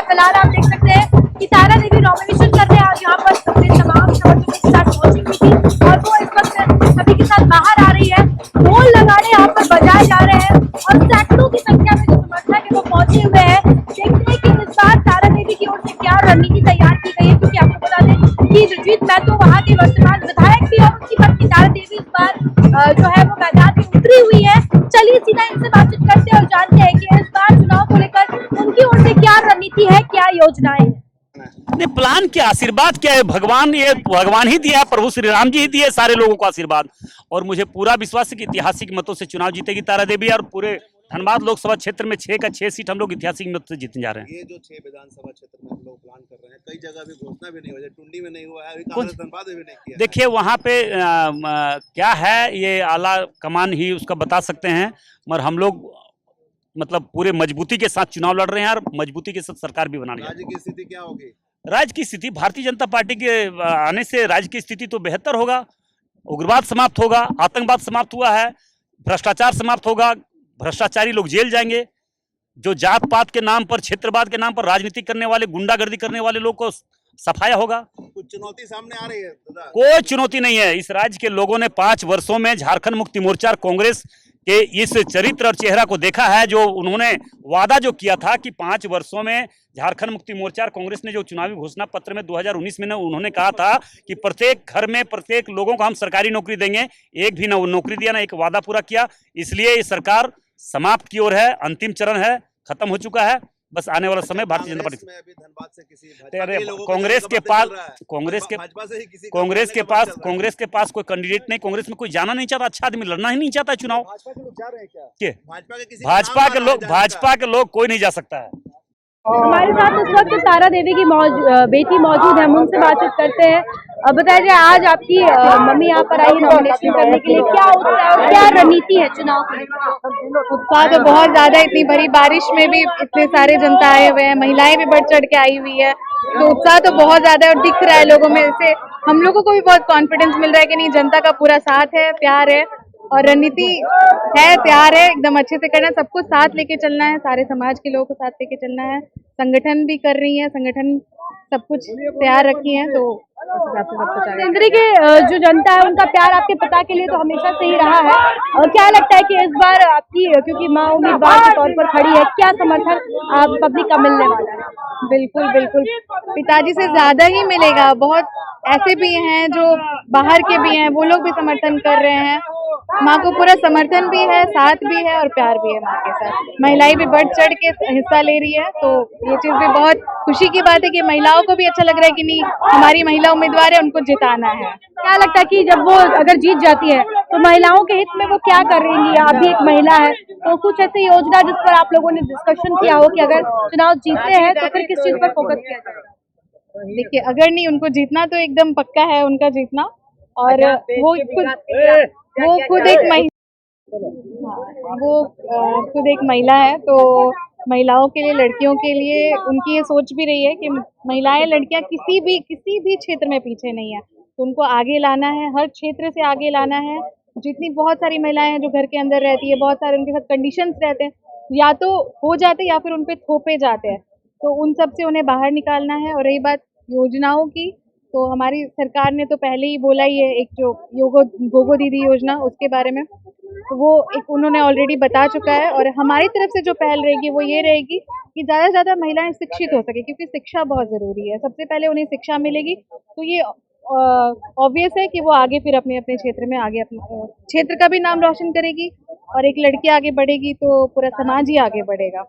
फिलहाल आप देख सकते हैं कि तारा देवी नॉमिनेशन करने आज यहाँ पर अपने तमाम समर्थकों के साथ पहुंची हुई थी और वो इस वक्त सभी के साथ बाहर आ रही है। ढोल लगाने यहाँ पर बजाए जा रहे हैं और सैकड़ों की संख्या में जो समर्थक है वो पहुंचे हुए हैं। देखते हैं कि इस बार तारा देवी की ओर से क्या रणनीति तैयार की गई है, क्योंकि आपको बता दें कि ऋग्वेद महतो वहाँ के वर्तमान विधायक थी और उनकी पत्नी तारा देवी इस बार जो है वो मैदान में उतरी हुई है। चलिए सीधा इनसे बातचीत करते हैं और जानते हैं कि इस बार चुनाव को लेकर उनकी ओर से क्या रणनीति है, क्या योजनाएं हैं। नहीं, प्लान क्या, आशीर्वाद क्या है, भगवान, ये भगवान ही दिया, प्रभु श्री राम जी ही दिए सारे लोगों को आशीर्वाद। और मुझे पूरा विश्वास है कि ऐतिहासिक मतों से चुनाव जीतेगी तारा देवी और पूरे धनबाद लोकसभा क्षेत्र में 6 का 6 सीट हम लोग ऐतिहासिक मत से जीतने जा रहे हैं। ये जो 6 विधानसभा क्षेत्र में हम लोग प्लान कर रहे हैं, कई जगह भी घोषणा भी नहीं हुई है, टुंडी में नहीं हुआ है, अभी कांग्रेस धनबाद में भी नहीं किया। देखिए वहाँ पे क्या है, ये आला कमान ही उसका बता सकते हैं, मगर हम लोग मतलब पूरे मजबूती के साथ चुनाव लड़ रहे हैं और मजबूती के साथ सरकार भी बना रहे हैं। राज्य की स्थिति क्या होगी? राज्य की स्थिति भारतीय जनता पार्टी के आने से राज्य की स्थिति तो बेहतर होगा। उग्रवाद समाप्त होगा, आतंकवाद समाप्त हुआ है, भ्रष्टाचार समाप्त होगा, भ्रष्टाचारी लोग जेल जाएंगे, जो जात पात के नाम पर, क्षेत्रवाद के नाम पर राजनीति करने वाले, गुंडागर्दी करने वाले लोग को सफाया होगा। कुछ चुनौती सामने आ रही है दादा? कोई चुनौती नहीं है। इस राज्य के लोगों ने 5 वर्षों में झारखंड मुक्ति मोर्चा कांग्रेस के इस चरित्र और चेहरा को देखा है। जो उन्होंने वादा जो किया था कि 5 वर्षों में झारखंड मुक्ति मोर्चा कांग्रेस ने जो चुनावी घोषणा पत्र में 2019 में उन्होंने कहा था कि प्रत्येक घर में प्रत्येक लोगों को हम सरकारी नौकरी देंगे, एक भी नौकरी दिया ना, एक वादा पूरा किया। इसलिए ये सरकार समाप्त की ओर है, अंतिम चरण है, खत्म हो चुका है। बस आने वाला समय भारतीय जनता पार्टी कांग्रेस के पास कोई कैंडिडेट नहीं, कांग्रेस में कोई जाना नहीं चाहता, अच्छा आदमी लड़ना ही नहीं चाहता चुनाव। भाजपा के लोग कोई नहीं जा सकता है। हमारे साथ इस वक्त तारा देवी की बेटी मौजूद है, हम उनसे बातचीत करते हैं। बताइए, आज आपकी मम्मी यहाँ पर आई नॉमिनेशन करने के लिए, क्या उत्साह और क्या रणनीति है चुनाव की? उत्साह तो बहुत ज्यादा, इतनी भरी बारिश में भी इतने सारे जनता आए हुए हैं, महिलाएं भी बढ़ चढ़ के आई हुई है, तो उत्साह तो बहुत ज्यादा है और दिख रहा है लोगों में। इससे हम लोगों को भी बहुत कॉन्फिडेंस मिल रहा है कि नहीं, जनता का पूरा साथ है, प्यार है और रणनीति है, तैयार है, एकदम अच्छे से करना है, सबको साथ लेके चलना है, सारे समाज के लोगों को साथ लेके चलना है। संगठन भी कर रही है, संगठन सब कुछ तैयार रखी है, तो उस हिसाब से सब कुछ। केंद्र के जो जनता है उनका प्यार आपके पिता के लिए तो हमेशा से ही रहा है, और क्या लगता है कि इस बार आपकी, क्योंकि माँ उम्मीदवार के तौर पर खड़ी है, क्या समर्थन आप पब्लिक का मिलने वाला है? बिल्कुल बिल्कुल, पिताजी से ज्यादा ही मिलेगा। बहुत ऐसे भी हैं जो बाहर के भी हैं, वो लोग भी समर्थन कर रहे हैं। माँ को पूरा समर्थन भी है, साथ भी है और प्यार भी है माँ के साथ। महिलाएं भी बढ़ चढ़ के हिस्सा ले रही है, तो ये चीज भी बहुत खुशी की बात है कि महिलाओं को भी अच्छा लग रहा है कि नहीं, हमारी महिला उम्मीदवार है, उनको जिताना है। क्या लगता है कि जब वो अगर जीत जाती है तो महिलाओं के हित में वो क्या करेंगी? आप भी एक महिला है, तो कुछ ऐसी योजना जिस पर आप लोगों ने डिस्कशन किया हो कि अगर चुनाव जीतते हैं तो फिर किस चीज पर फोकस किया जाएगा? देखिए, अगर नहीं, उनको जीतना तो एकदम पक्का है, उनका जीतना। और वो खुद एक महिला है, तो महिलाओं के लिए, लड़कियों के लिए उनकी ये सोच भी रही है कि महिलाएं, लड़कियां किसी भी क्षेत्र में पीछे नहीं है, तो उनको आगे लाना है, हर क्षेत्र से आगे लाना है। जितनी बहुत सारी महिलाएं हैं जो घर के अंदर रहती है, बहुत सारे उनके साथ कंडीशंस रहते हैं, या तो हो जाते या फिर उन पे थोपे जाते हैं, तो उन सब से उन्हें बाहर निकालना है। और रही बात योजनाओं की, तो हमारी सरकार ने तो पहले ही बोला ही है, एक जो गोगो दीदी योजना, उसके बारे में तो वो एक उन्होंने ऑलरेडी बता चुका है। और हमारी तरफ से जो पहल रहेगी वो ये रहेगी कि ज़्यादा से ज़्यादा महिलाएं शिक्षित हो सके, क्योंकि शिक्षा बहुत ज़रूरी है। सबसे पहले उन्हें शिक्षा मिलेगी तो ये ऑब्वियस है कि वो आगे फिर अपने अपने क्षेत्र में आगे अपने क्षेत्र का भी नाम रोशन करेगी, और एक लड़की आगे बढ़ेगी तो पूरा समाज ही आगे बढ़ेगा।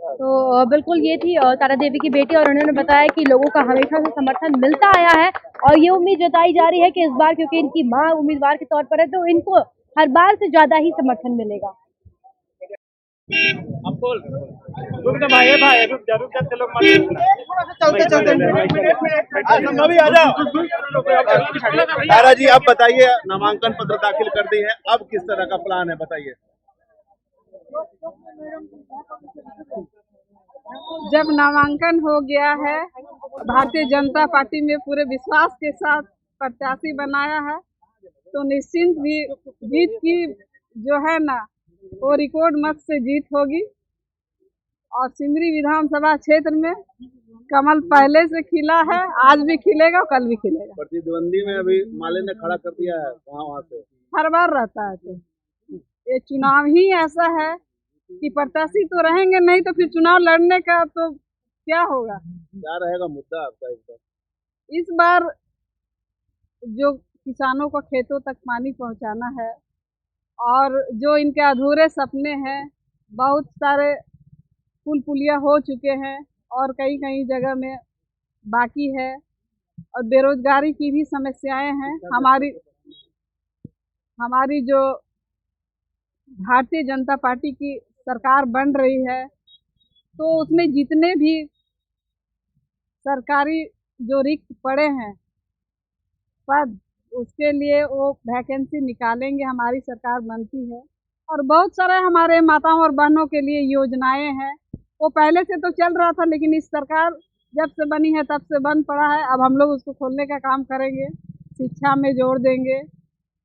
तो बिल्कुल ये थी तारा देवी की बेटी, और उन्होंने बताया कि लोगों का हमेशा से समर्थन मिलता आया है और ये उम्मीद जताई जा रही है कि इस बार, क्योंकि इनकी मां उम्मीदवार के तौर पर है, तो इनको हर बार से ज्यादा ही समर्थन मिलेगा। तारा जी, अब बताइए, नामांकन पत्र दाखिल कर दी है, अब किस तरह का प्लान है, बताइए। जब नामांकन हो गया है, भारतीय जनता पार्टी में पूरे विश्वास के साथ प्रत्याशी बनाया है, तो निश्चिंत भी जीत की जो है ना, वो रिकॉर्ड मत से जीत होगी। और सिंदरी विधानसभा क्षेत्र में कमल पहले से खिला है, आज भी खिलेगा और कल भी खिलेगा। प्रतिद्वंदी में अभी माले ने खड़ा कर दिया है वहाँ से, हर बार रहता है। तो ये चुनाव ही ऐसा है कि प्रत्याशी तो रहेंगे नहीं तो फिर चुनाव लड़ने का तो क्या होगा। क्या रहेगा मुद्दा आपका इस बार? इस बार जो किसानों को खेतों तक पानी पहुंचाना है और जो इनके अधूरे सपने हैं, बहुत सारे पुल पुलिया हो चुके हैं और कई कई जगह में बाकी है, और बेरोजगारी की भी समस्याएं हैं। हमारी जो भारतीय जनता पार्टी की सरकार बन रही है तो उसमें जितने भी सरकारी जो रिक्त पड़े हैं पद, उसके लिए वो वैकेंसी निकालेंगे। हमारी सरकार बनती है और बहुत सारे हमारे माताओं और बहनों के लिए योजनाएं हैं। वो पहले से तो चल रहा था लेकिन इस सरकार जब से बनी है तब से बंद पड़ा है। अब हम लोग उसको खोलने का काम करेंगे, शिक्षा में जोड़ देंगे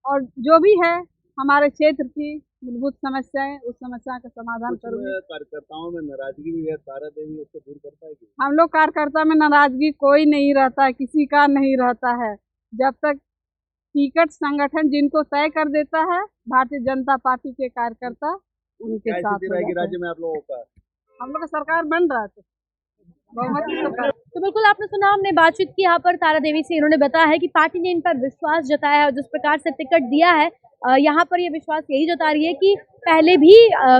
और जो भी है हमारे क्षेत्र की मूलभूत समस्याएं, उस समस्या का समाधान करेंगे। कार्यकर्ताओं में नाराजगी भी है, तारा देवी उसको दूर कर पाएगी? हम लोग कार्यकर्ता में नाराजगी कोई नहीं रहता है, किसी का नहीं रहता है। जब तक टिकट संगठन जिनको तय कर देता है भारतीय जनता पार्टी के कार्यकर्ता उनके साथ रहेगी राज्य में आप लोगों का। हम लोग का सरकार बन रहा है बहुमत की सरकार। तो बिल्कुल आपने सुना, हमने बातचीत की यहाँ पर तारा देवी से। इन्होंने बताया है कि पार्टी ने इन पर विश्वास जताया है और जिस प्रकार से टिकट दिया है, यहाँ पर ये विश्वास यही जता रही है कि पहले भी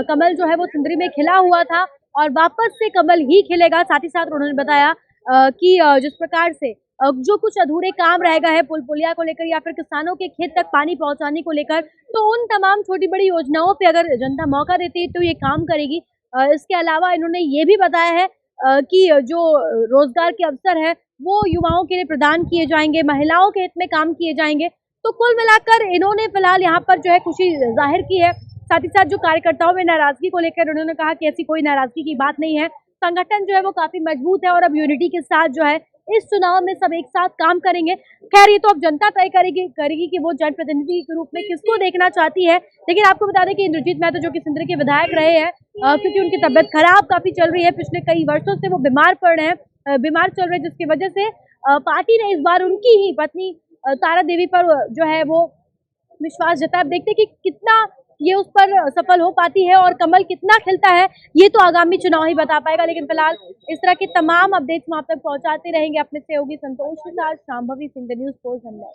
कमल जो है वो सिंदरी में खिला हुआ था और वापस से कमल ही खिलेगा। साथ ही साथ उन्होंने बताया कि जिस प्रकार से जो कुछ अधूरे काम रहेगा है पुल पुलिया को लेकर या फिर किसानों के खेत तक पानी पहुंचाने को लेकर, तो उन तमाम छोटी बड़ी योजनाओं पे अगर जनता मौका देती है तो ये काम करेगी। इसके अलावा इन्होंने ये भी बताया है कि जो रोजगार के अवसर है वो युवाओं के लिए प्रदान किए जाएंगे, महिलाओं के हित में काम किए जाएंगे। तो कुल मिलाकर इन्होंने फिलहाल यहाँ पर जो है खुशी जाहिर की है। साथ ही साथ जो कार्यकर्ताओं में नाराजगी को लेकर उन्होंने कहा कि ऐसी कोई नाराजगी की बात नहीं है, संगठन जो है वो काफी मजबूत है और अब यूनिटी के साथ जो है इस चुनाव में सब एक साथ काम करेंगे। खैर ये तो अब जनता तय करेगी कि वो जनप्रतिनिधि के रूप में किसको देखना चाहती है। लेकिन आपको बता दें कि इंद्रजीत महतो जो कि सिंदरी के विधायक रहे हैं, क्योंकि उनकी तबियत खराब काफी चल रही है, पिछले कई वर्षों से वो बीमार पड़ रहे हैं, बीमार चल रहे हैं, जिसकी वजह से पार्टी ने इस बार उनकी ही पत्नी तारा देवी पर जो है वो विश्वास जताया। अब देखते हैं कि कितना ये उस पर सफल हो पाती है और कमल कितना खिलता है, ये तो आगामी चुनाव ही बता पाएगा। लेकिन फिलहाल इस तरह के तमाम अपडेट्स हम आप तक पहुंचाते रहेंगे। अपने सहयोगी संतोष के साथ शांभवी सिंह, न्यूज़ 4 धन्यवाद।